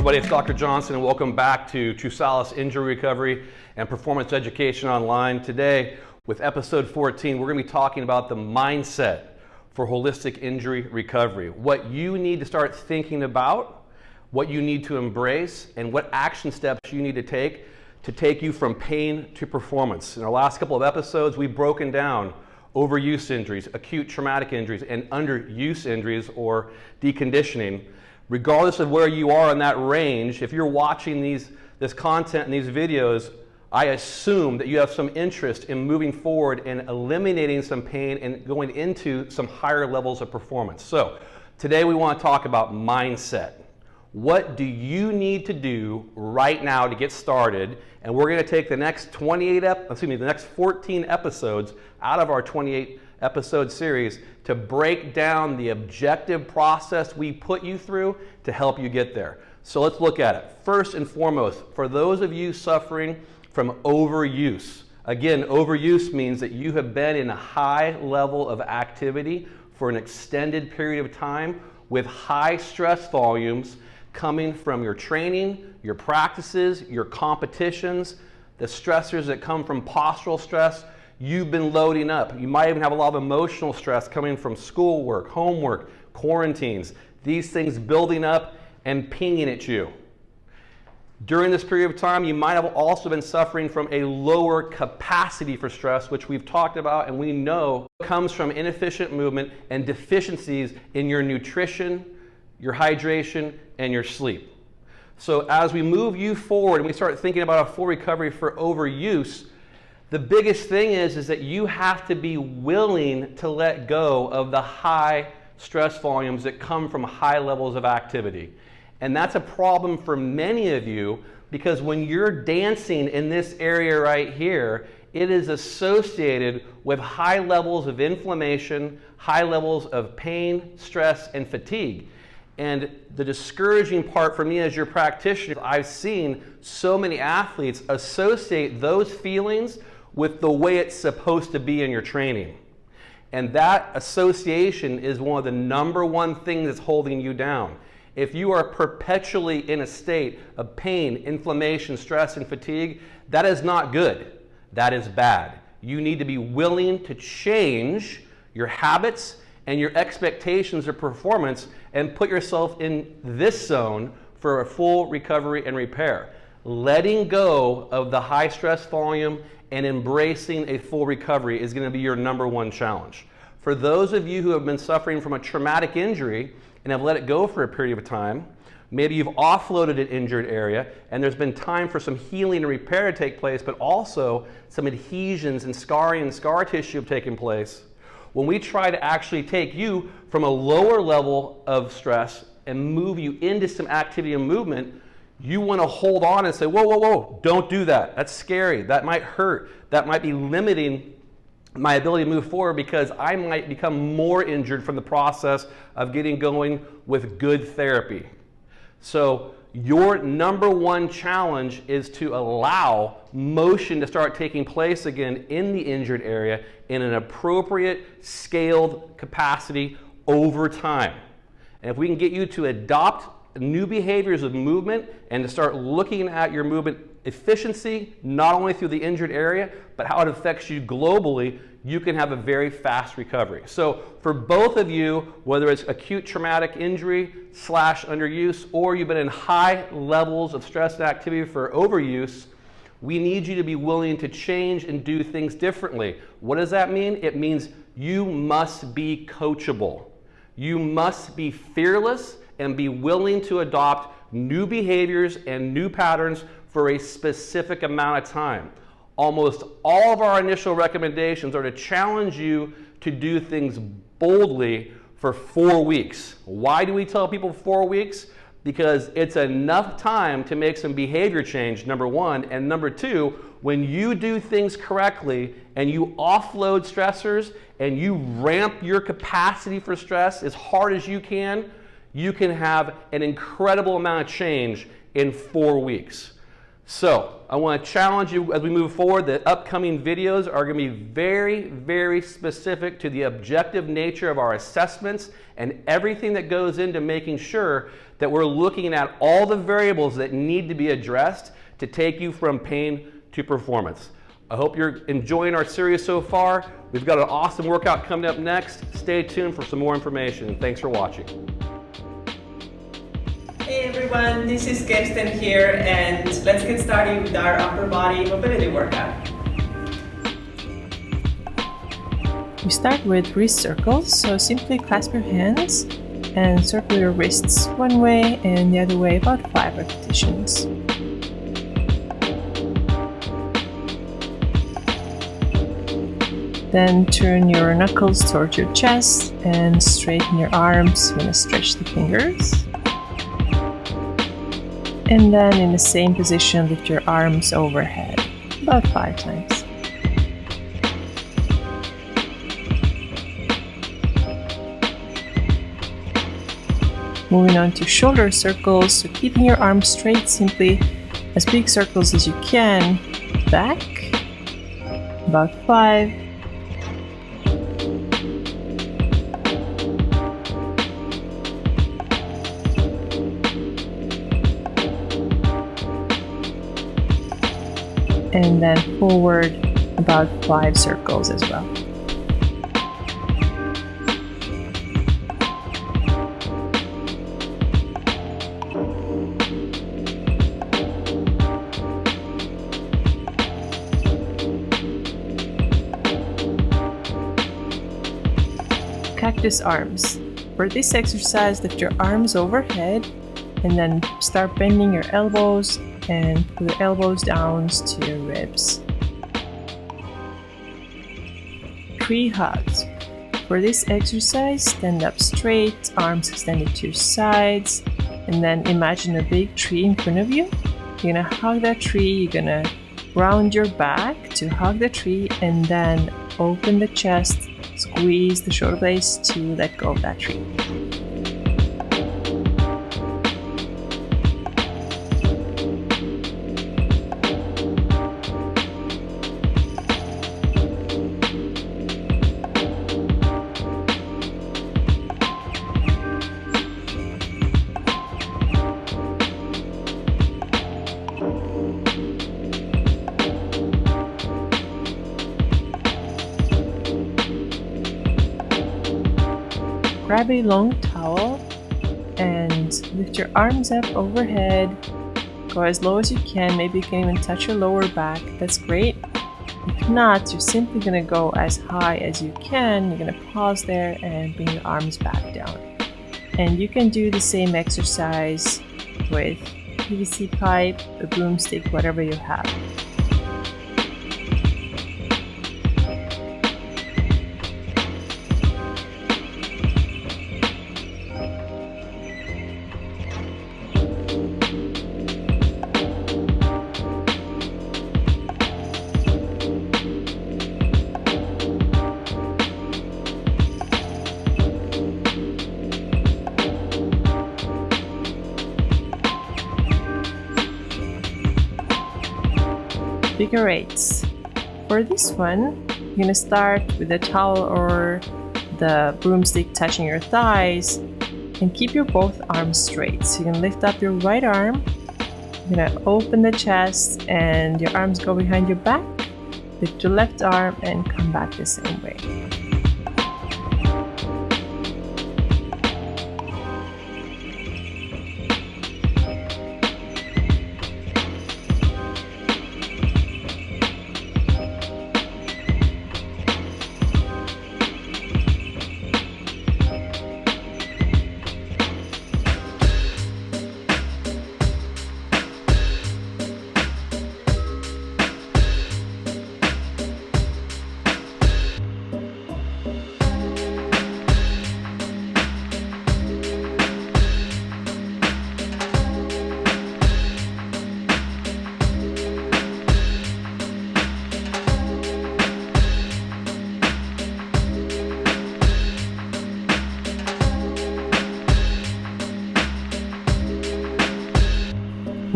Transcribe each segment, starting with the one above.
everybody, it's Dr. Johnson and welcome back to Trusalus Injury Recovery and Performance Education Online. Today, with episode 14, we're going to be talking about the mindset for holistic injury recovery. What you need to start thinking about, what you need to embrace, and what action steps you need to take you from pain to performance. In our last couple of episodes, we've broken down overuse injuries, acute traumatic injuries, and underuse injuries or deconditioning. Regardless of where you are in that range, if you're watching this content and these videos, I assume that you have some interest in moving forward and eliminating some pain and going into some higher levels of performance. So today we want to talk about mindset. What do you need to do right now to get started? And we're going to take the next 14 episodes out of our 28 episode series to break down the objective process we put you through to help you get there. So let's look at it. First and foremost, for those of you suffering from overuse, again, overuse means that you have been in a high level of activity for an extended period of time with high stress volumes coming from your training, your practices, your competitions, the stressors that come from postural stress. You've been loading up. You might even have a lot of emotional stress coming from schoolwork, homework, quarantines, these things building up and pinging at you. During this period of time, you might have also been suffering from a lower capacity for stress, which we've talked about and we know comes from inefficient movement and deficiencies in your nutrition, your hydration, and your sleep. So as we move you forward and we start thinking about a full recovery for overuse, the biggest thing is that you have to be willing to let go of the high stress volumes that come from high levels of activity. And that's a problem for many of you because when you're dancing in this area right here, it is associated with high levels of inflammation, high levels of pain, stress, and fatigue. And the discouraging part for me as your practitioner, I've seen so many athletes associate those feelings with the way it's supposed to be in your training. And that association is one of the number one things that's holding you down. If you are perpetually in a state of pain, inflammation, stress, and fatigue, that is not good. That is bad. You need to be willing to change your habits and your expectations of performance and put yourself in this zone for a full recovery and repair. Letting go of the high stress volume and embracing a full recovery is going to be your number one challenge. For those of you who have been suffering from a traumatic injury and have let it go for a period of time, maybe you've offloaded an injured area and there's been time for some healing and repair to take place, but also some adhesions and scarring and scar tissue have taken place. When we try to actually take you from a lower level of stress and move you into some activity and movement, you want to hold on and say, whoa, whoa, whoa, don't do that. That's scary. That might hurt. That might be limiting my ability to move forward because I might become more injured from the process of getting going with good therapy. So your number one challenge is to allow motion to start taking place again in the injured area in an appropriate scaled capacity over time. And if we can get you to adopt new behaviors of movement and to start looking at your movement efficiency, not only through the injured area, but how it affects you globally, you can have a very fast recovery. So for both of you, whether it's acute traumatic injury / underuse, or you've been in high levels of stress and activity for overuse, we need you to be willing to change and do things differently. What does that mean? It means you must be coachable. You must be fearless and be willing to adopt new behaviors and new patterns for a specific amount of time. Almost all of our initial recommendations are to challenge you to do things boldly for 4 weeks. Why do we tell people 4 weeks? Because it's enough time to make some behavior change, number one, and number two, when you do things correctly and you offload stressors and you ramp your capacity for stress as hard as you can have an incredible amount of change in 4 weeks. So I want to challenge you as we move forward. The upcoming videos are going to be very, very specific to the objective nature of our assessments and everything that goes into making sure that we're looking at all the variables that need to be addressed to take you from pain to performance. I hope you're enjoying our series so far. We've got an awesome workout coming up next. Stay tuned for some more information. Thanks for watching. Hey everyone, this is Kersten here, and let's get started with our upper body mobility workout. We start with wrist circles, so simply clasp your hands and circle your wrists one way and the other way about 5 repetitions. Then turn your knuckles towards your chest and straighten your arms. You're going to stretch the fingers. And then in the same position, lift your arms overhead, about 5 times. Moving on to shoulder circles, so keeping your arms straight, simply as big circles as you can, back, about 5. And then forward about 5 circles as well. Cactus arms. For this exercise, lift your arms overhead and then start bending your elbows and put your elbows down to your ribs. Tree hugs. For this exercise, stand up straight, arms extended to your sides, and then imagine a big tree in front of you. You're gonna hug that tree, you're gonna round your back to hug the tree, and then open the chest, squeeze the shoulder blades to let go of that tree. Grab a long towel and lift your arms up overhead. Go as low as you can. Maybe you can even touch your lower back. That's great. If not, you're simply going to go as high as you can. You're going to pause there and bring your arms back down. And you can do the same exercise with PVC pipe, a broomstick, whatever you have. Figure eights. For this one, you're going to start with the towel or the broomstick touching your thighs and keep your both arms straight. So you can lift up your right arm, you're going to open the chest and your arms go behind your back, lift your left arm and come back the same way.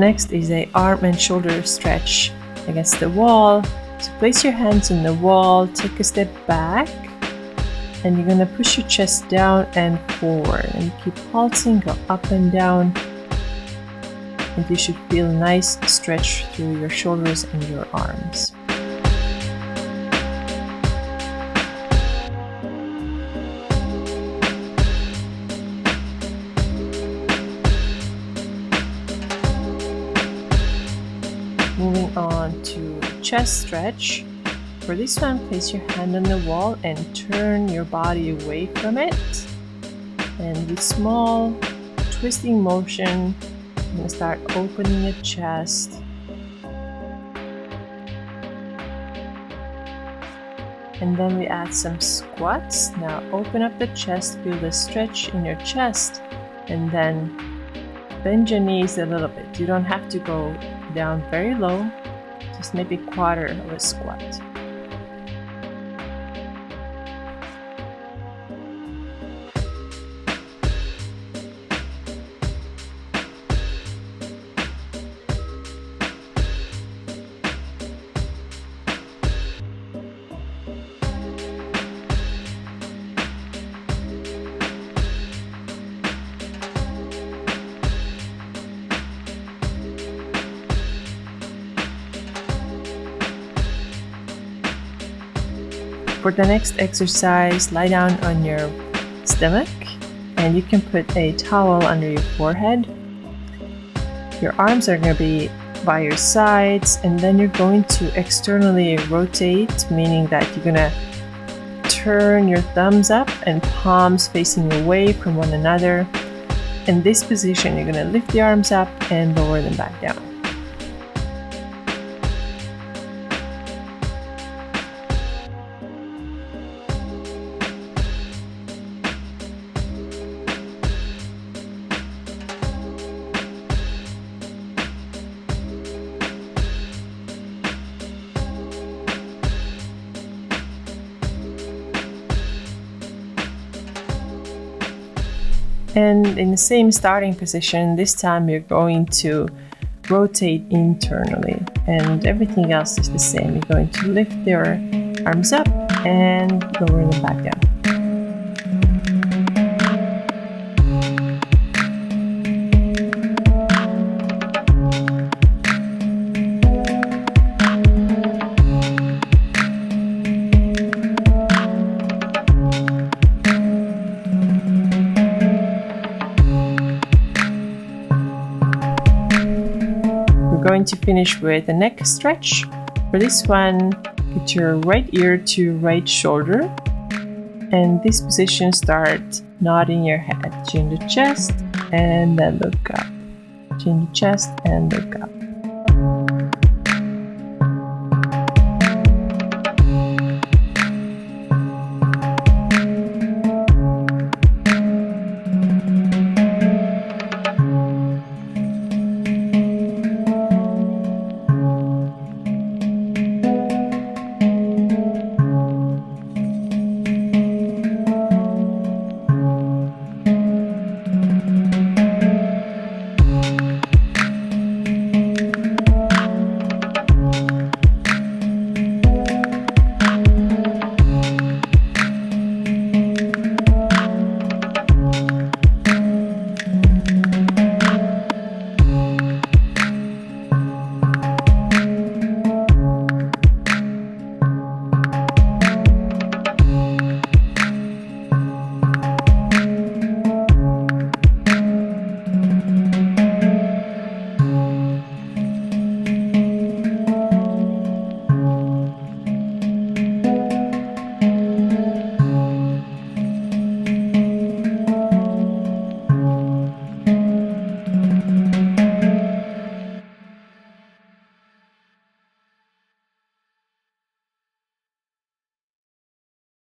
next is a arm and shoulder stretch against the wall. So place your hands on the wall, take a step back, and you're gonna push your chest down and forward, and keep pulsing, go up and down, and you should feel a nice stretch through your shoulders and your arms. Moving on to chest stretch. For this one, place your hand on the wall and turn your body away from it. And with small twisting motion, I'm going to start opening the chest. And then we add some squats. Now open up the chest, feel the stretch in your chest, and then bend your knees a little bit. You don't have to go down very low, just maybe a quarter of a squat. For the next exercise, lie down on your stomach, and you can put a towel under your forehead. Your arms are going to be by your sides, and then you're going to externally rotate, meaning that you're going to turn your thumbs up and palms facing away from one another. In this position, you're going to lift the arms up and lower them back down. And in the same starting position, this time you're going to rotate internally, and everything else is the same. You're going to lift your arms up and lower them back down. Going to finish with a neck stretch. For this one, get your right ear to right shoulder, and this position, start nodding your head. Chin to chest and then look up. Chin to chest and look up.